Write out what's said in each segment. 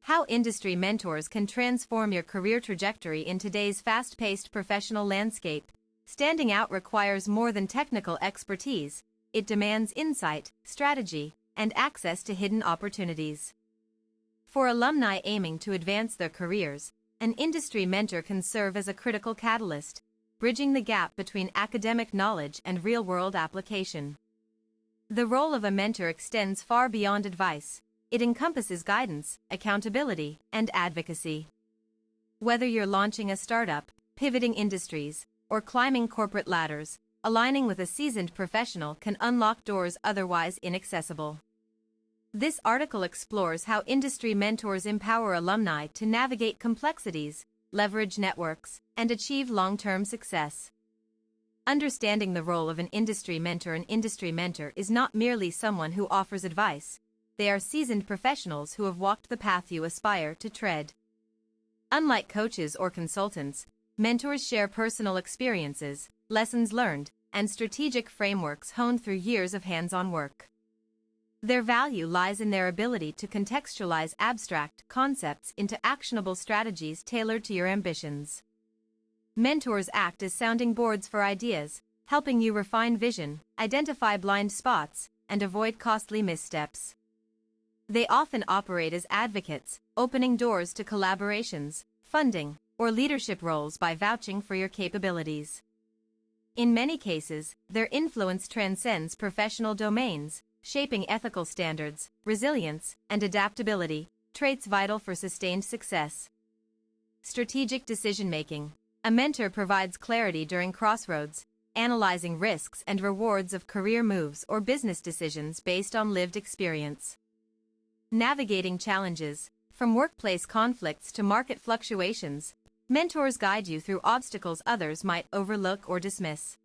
How industry mentors can transform your career trajectory in today's fast-paced professional landscape. Standing out requires more than technical expertise. It demands insight, strategy, and access to hidden opportunities. For alumni aiming to advance their careers, an industry mentor can serve as a critical catalyst, bridging the gap between academic knowledge and real-world application. The role of a mentor extends far beyond advice. It encompasses guidance, accountability, and advocacy. Whether you're launching a startup, pivoting industries, or climbing corporate ladders, aligning with a seasoned professional can unlock doors otherwise inaccessible. This article explores how industry mentors empower alumni to navigate complexities, leverage networks, and achieve long-term success. Understanding the role of an industry mentor. An industry mentor is not merely someone who offers advice. They are seasoned professionals who have walked the path you aspire to tread. Unlike coaches or consultants, mentors share personal experiences, lessons learned, and strategic frameworks honed through years of hands-on work. Their value lies in their ability to contextualize abstract concepts into actionable strategies tailored to your ambitions. Mentors act as sounding boards for ideas, helping you refine vision, identify blind spots, and avoid costly missteps. They often operate as advocates, opening doors to collaborations, funding, or leadership roles by vouching for your capabilities. In many cases, their influence transcends professional domains, shaping ethical standards, resilience, and adaptability, traits vital for sustained success. Strategic decision-making. A mentor provides clarity during crossroads, analyzing risks and rewards of career moves or business decisions based on lived experience. Navigating challenges. From workplace conflicts to market fluctuations, mentors guide you through obstacles others might overlook or dismiss.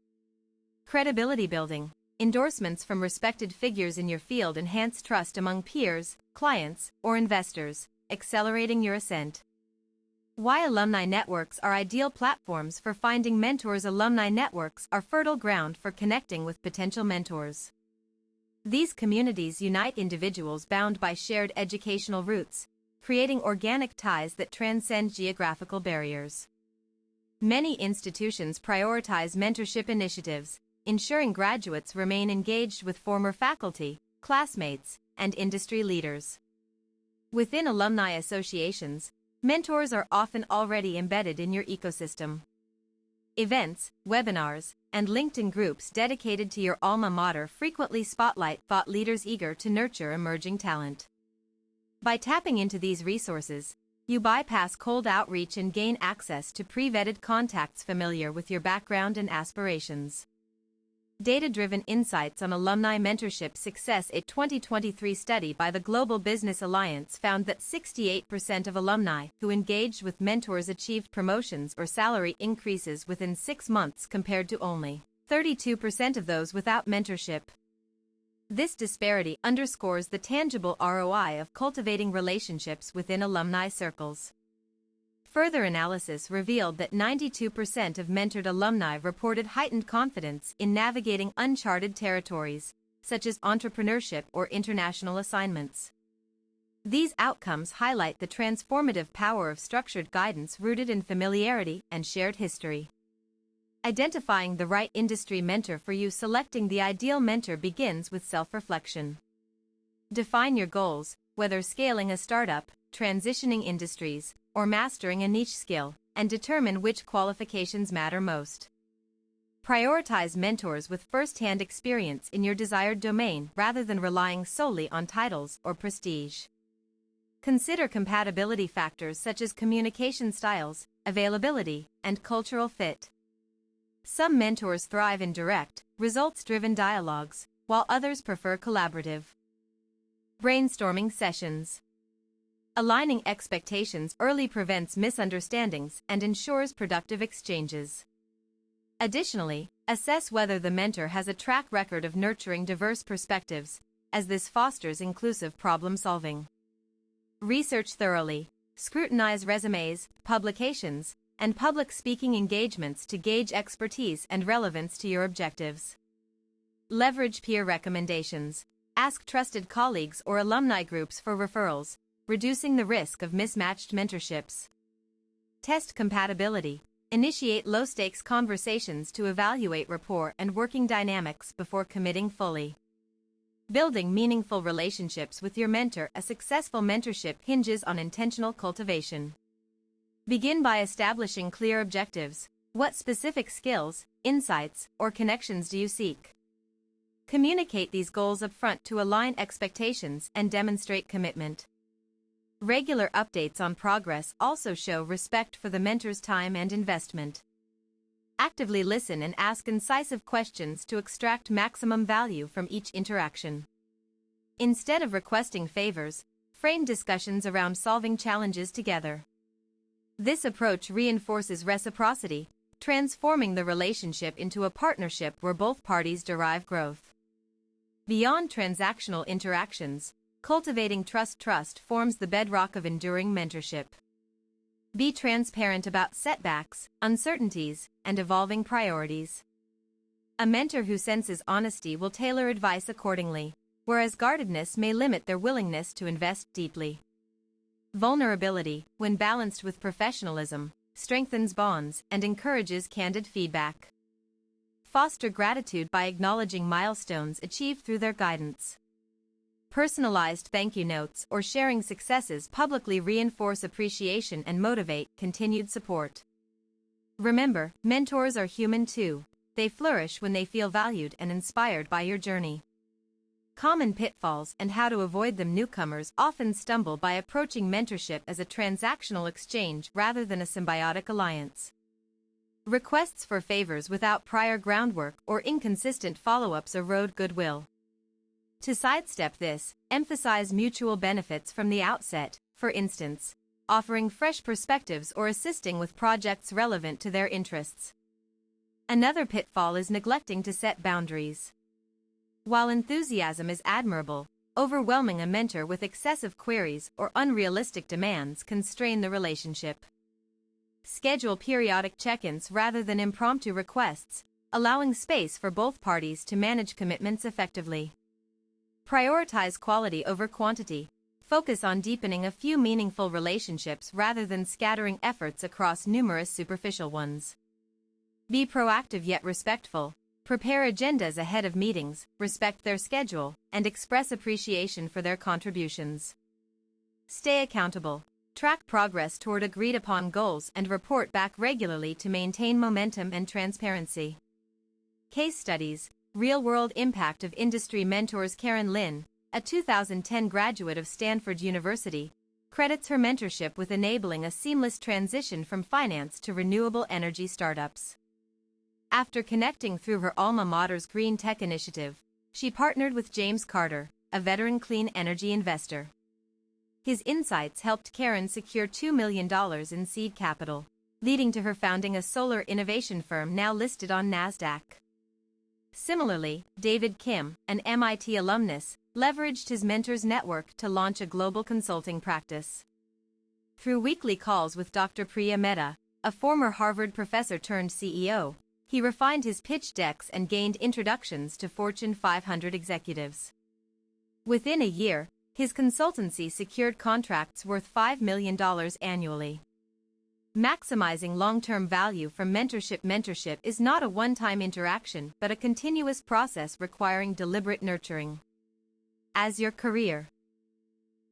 Credibility building. Endorsements from respected figures in your field enhance trust among peers, clients, or investors, accelerating your ascent. Why alumni networks are ideal platforms for finding mentors. Alumni networks are fertile ground for connecting with potential mentors. These communities unite individuals bound by shared educational roots, creating organic ties that transcend geographical barriers. Many institutions prioritize mentorship initiatives, ensuring graduates remain engaged with former faculty, classmates, and industry leaders. Within alumni associations, mentors are often already embedded in your ecosystem. Events, webinars, and LinkedIn groups dedicated to your alma mater frequently spotlight thought leaders eager to nurture emerging talent. By tapping into these resources, you bypass cold outreach and gain access to pre-vetted contacts familiar with your background and aspirations. Data-driven insights on alumni mentorship success. A 2023 study by the Global Business Alliance found that 68% of alumni who engaged with mentors achieved promotions or salary increases within 6 months compared to only 32% of those without mentorship. This disparity underscores the tangible ROI of cultivating relationships within alumni circles. Further analysis revealed that 92% of mentored alumni reported heightened confidence in navigating uncharted territories, such as entrepreneurship or international assignments. These outcomes highlight the transformative power of structured guidance rooted in familiarity and shared history. Identifying the right industry mentor for you. Selecting the ideal mentor begins with self-reflection. Define your goals, whether scaling a startup, transitioning industries, or mastering a niche skill, and determine which qualifications matter most. Prioritize mentors with first-hand experience in your desired domain rather than relying solely on titles or prestige. Consider compatibility factors such as communication styles, availability, and cultural fit. Some mentors thrive in direct, results-driven dialogues, while others prefer collaborative. Brainstorming sessions. Aligning expectations early prevents misunderstandings and ensures productive exchanges. Additionally, assess whether the mentor has a track record of nurturing diverse perspectives, as this fosters inclusive problem-solving. Research thoroughly. Scrutinize resumes, publications, and public speaking engagements to gauge expertise and relevance to your objectives. Leverage peer recommendations. Ask trusted colleagues or alumni groups for referrals, reducing the risk of mismatched mentorships. Test compatibility. Initiate low-stakes conversations to evaluate rapport and working dynamics before committing fully. Building meaningful relationships with your mentor. A successful mentorship hinges on intentional cultivation. Begin by establishing clear objectives. What specific skills, insights, or connections do you seek? Communicate these goals upfront to align expectations and demonstrate commitment. Regular updates on progress also show respect for the mentor's time and investment. Actively listen and ask incisive questions to extract maximum value from each interaction. Instead of requesting favors, frame discussions around solving challenges together. This approach reinforces reciprocity, transforming the relationship into a partnership where both parties derive growth. Beyond transactional interactions, cultivating trust forms the bedrock of enduring mentorship. Be transparent about setbacks, uncertainties, and evolving priorities. A mentor who senses honesty will tailor advice accordingly, whereas guardedness may limit their willingness to invest deeply. Vulnerability, when balanced with professionalism, strengthens bonds and encourages candid feedback. Foster gratitude by acknowledging milestones achieved through their guidance. Personalized thank you notes or sharing successes publicly reinforce appreciation and motivate continued support. Remember, mentors are human too. They flourish when they feel valued and inspired by your journey. Common pitfalls and how to avoid them. Newcomers often stumble by approaching mentorship as a transactional exchange rather than a symbiotic alliance. Requests for favors without prior groundwork or inconsistent follow-ups erode goodwill. To sidestep this, emphasize mutual benefits from the outset, for instance, offering fresh perspectives or assisting with projects relevant to their interests. Another pitfall is neglecting to set boundaries. While enthusiasm is admirable, overwhelming a mentor with excessive queries or unrealistic demands can strain the relationship. Schedule periodic check-ins rather than impromptu requests, allowing space for both parties to manage commitments effectively. Prioritize quality over quantity. Focus on deepening a few meaningful relationships rather than scattering efforts across numerous superficial ones. Be proactive yet respectful. Prepare agendas ahead of meetings, respect their schedule, and express appreciation for their contributions. Stay accountable. Track progress toward agreed-upon goals and report back regularly to maintain momentum and transparency. Case studies. Real-world impact of industry mentors. Karen Lin, a 2010 graduate of Stanford University, credits her mentorship with enabling a seamless transition from finance to renewable energy startups. After connecting through her alma mater's green tech initiative, she partnered with James Carter, a veteran clean energy investor. His insights helped Karen secure $2 million in seed capital, leading to her founding a solar innovation firm now listed on NASDAQ. Similarly, David Kim, an MIT alumnus, leveraged his mentor's network to launch a global consulting practice. Through weekly calls with Dr. Priya Mehta, a former Harvard professor turned CEO, he refined his pitch decks and gained introductions to Fortune 500 executives. Within a year, his consultancy secured contracts worth $5 million annually. Maximizing long-term value from mentorship. Mentorship is not a one-time interaction but a continuous process requiring deliberate nurturing. As your career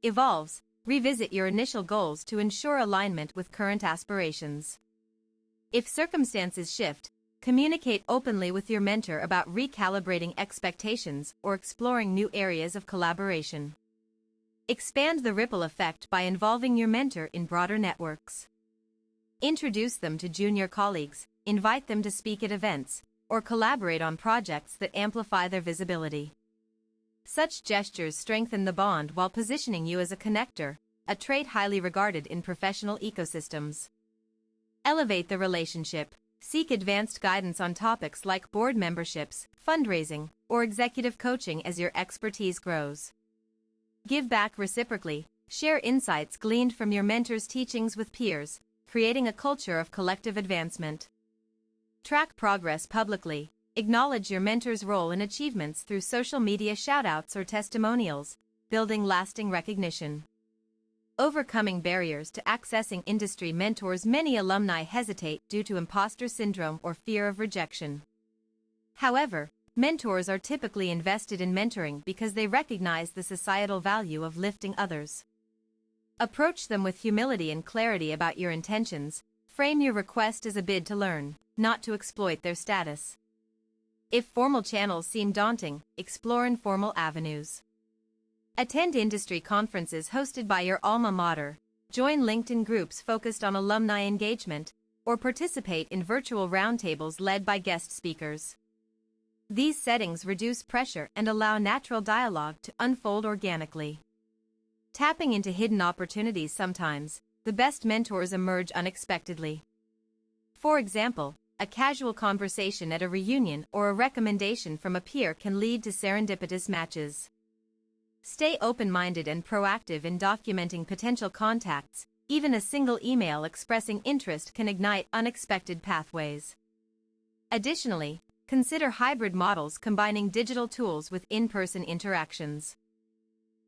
evolves, revisit your initial goals to ensure alignment with current aspirations. If circumstances shift, communicate openly with your mentor about recalibrating expectations or exploring new areas of collaboration. Expand the ripple effect by involving your mentor in broader networks. Introduce them to junior colleagues, invite them to speak at events, or collaborate on projects that amplify their visibility. Such gestures strengthen the bond while positioning you as a connector, a trait highly regarded in professional ecosystems. Elevate the relationship. Seek advanced guidance on topics like board memberships, fundraising, or executive coaching as your expertise grows. Give back reciprocally. Share insights gleaned from your mentor's teachings with peers, creating a culture of collective advancement. Track progress publicly. Acknowledge your mentor's role and achievements through social media shoutouts or testimonials, building lasting recognition. Overcoming barriers to accessing industry mentors. Many alumni hesitate due to imposter syndrome or fear of rejection. However, mentors are typically invested in mentoring because they recognize the societal value of lifting others. Approach them with humility and clarity about your intentions. Frame your request as a bid to learn, not to exploit their status. If formal channels seem daunting, explore informal avenues. Attend industry conferences hosted by your alma mater, join LinkedIn groups focused on alumni engagement, or participate in virtual roundtables led by guest speakers. These settings reduce pressure and allow natural dialogue to unfold organically. Tapping into hidden opportunities. Sometimes, the best mentors emerge unexpectedly. For example, a casual conversation at a reunion or a recommendation from a peer can lead to serendipitous matches. Stay open-minded and proactive in documenting potential contacts. Even a single email expressing interest can ignite unexpected pathways. Additionally, consider hybrid models combining digital tools with in-person interactions.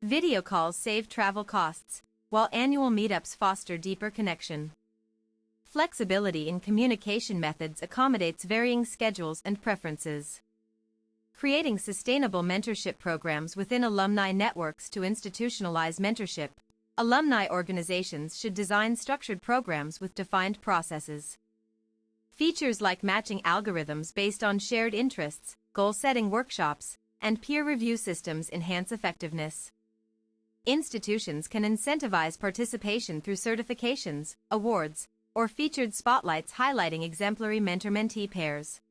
Video calls save travel costs, while annual meetups foster deeper connection. Flexibility in communication methods accommodates varying schedules and preferences. Creating sustainable mentorship programs within alumni networks. To institutionalize mentorship, alumni organizations should design structured programs with defined processes. Features like matching algorithms based on shared interests, goal-setting workshops, and peer review systems enhance effectiveness. Institutions can incentivize participation through certifications, awards, or featured spotlights highlighting exemplary mentor-mentee pairs.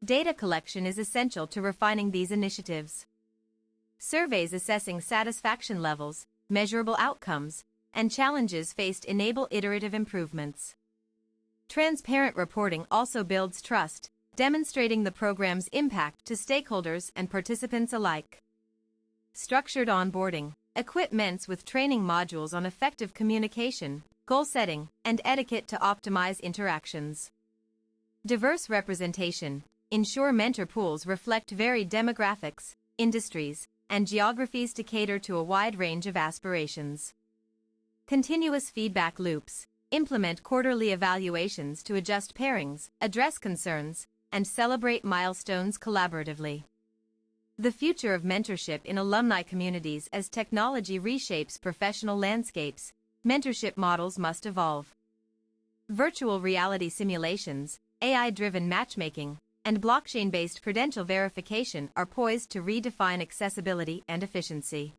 Data collection is essential to refining these initiatives. Surveys assessing satisfaction levels, measurable outcomes, and challenges faced enable iterative improvements. Transparent reporting also builds trust, demonstrating the program's impact to stakeholders and participants alike. Structured onboarding. Equip ments with training modules on effective communication, goal setting, and etiquette to optimize interactions. Diverse representation. Ensure mentor pools reflect varied demographics, industries, and geographies to cater to a wide range of aspirations. Continuous feedback loops. Implement quarterly evaluations to adjust pairings, address concerns, and celebrate milestones collaboratively. The future of mentorship in alumni communities. As technology reshapes professional landscapes, mentorship models must evolve. Virtual reality simulations, AI-driven matchmaking, and blockchain-based credential verification are poised to redefine accessibility and efficiency.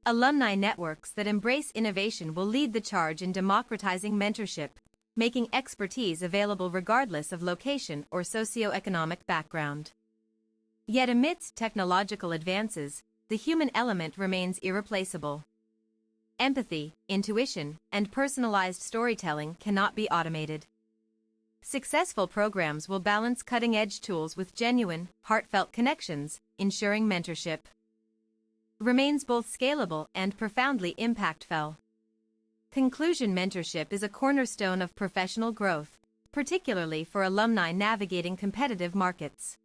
Alumni networks that embrace innovation will lead the charge in democratizing mentorship, making expertise available regardless of location or socioeconomic background. Yet amidst technological advances, the human element remains irreplaceable. Empathy, intuition, and personalized storytelling cannot be automated. Successful programs will balance cutting-edge tools with genuine, heartfelt connections, ensuring mentorship remains both scalable and profoundly impactful. Conclusion. Mentorship is a cornerstone of professional growth, particularly for alumni navigating competitive markets.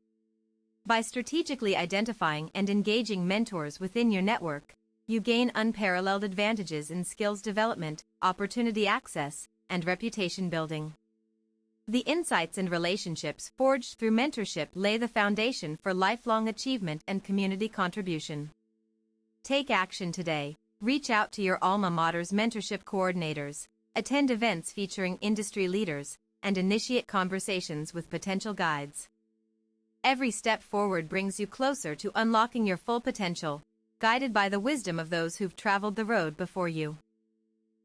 By strategically identifying and engaging mentors within your network, you gain unparalleled advantages in skills development, opportunity access, and reputation building. The insights and relationships forged through mentorship lay the foundation for lifelong achievement and community contribution. Take action today. Reach out to your alma mater's mentorship coordinators, attend events featuring industry leaders, and initiate conversations with potential guides. Every step forward brings you closer to unlocking your full potential, guided by the wisdom of those who've traveled the road before you.